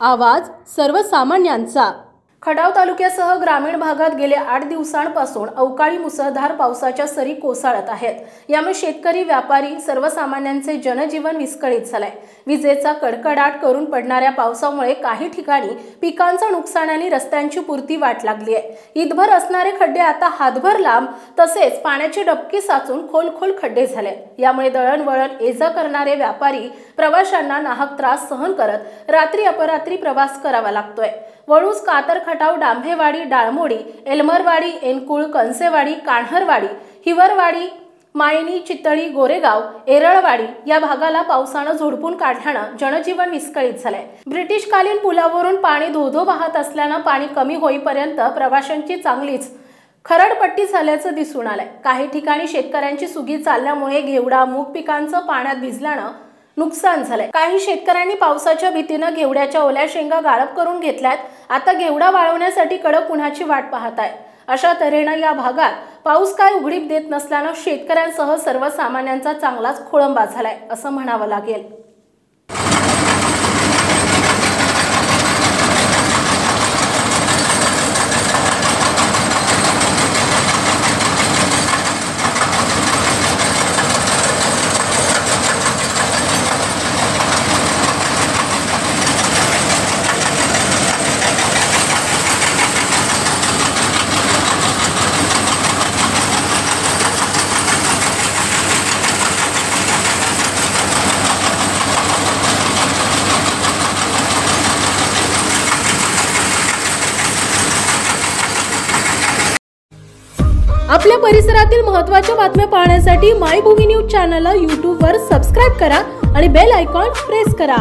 आवाज सर्वसामान्यांचा। खटाव तालुक्यासह ग्रामीण भागात गेल्या 8 दिवसांपासून अवकाळी मुसळधार पावसाच्या सरी कोसळत आहेत। यामुळे शेतकरी, व्यापारी, सर्वसामान्यांचे जनजीवन विस्कळीत झाले। विजेचा कडकडाट करून पडणाऱ्या पावसामुळे काही ठिकाणी पिकांचं नुकसान आणि रस्त्यांची पुरती वाट लागली आहे। ईदभर असणारे खड्डे आता हातभर लांब, तसेच पाण्याची डबकी साचून खोल खड्डे झाले। यामुळे दळणवळण ये-जा करणारे व्यापारी, प्रवाशांना नाहक त्रास सहन करत रात्री अपरात्री प्रवास करावा लागतोय। वळूस, कातर, खटाव, डांभेवाडी, डाळमोडी, एलमरवाडी, एनकुळ, कंसेवाडी, कान्हरवाडी, हिवरवाडी, मायनी, चितळी, गोरेगाव, एरळवाडी या भागाला पावसानं झोडपून काढल्यानं जनजीवन विस्कळीत झालंय। ब्रिटिशकालीन पुलावरून पाणी धोधो वाहत असल्यानं पाणी कमी होईपर्यंत प्रवाशांची चांगलीच खरडपट्टी झाल्याचं दिसून आलंय। काही ठिकाणी शेतकऱ्यांची सुगी चालल्यामुळे घेवडा, मूग पिकांचं पाण्यात भिजल्यानं नुकसान झालंय। काही शेतकऱ्यांनी पावसाच्या भीतीनं घेवड्याच्या ओल्या शेंगा गाळप करून घेतल्यात। आता घेवडा वाळवण्यासाठी कडक उन्हाची वाट पाहत आहे। अशा तऱ्हेनं या भागात पाऊस काय उघडीप देत नसल्यानं शेतकऱ्यांसह सर्वसामान्यांचा चांगलाच खोळंबा झालाय असं म्हणावं लागेल। आपल्या परिसरातील महत्त्वाच्या बातम्या पाहण्यासाठी मायभूमी न्यूज चॅनलला YouTube वर सबस्क्राइब करा आणि बेल आयकॉन प्रेस करा।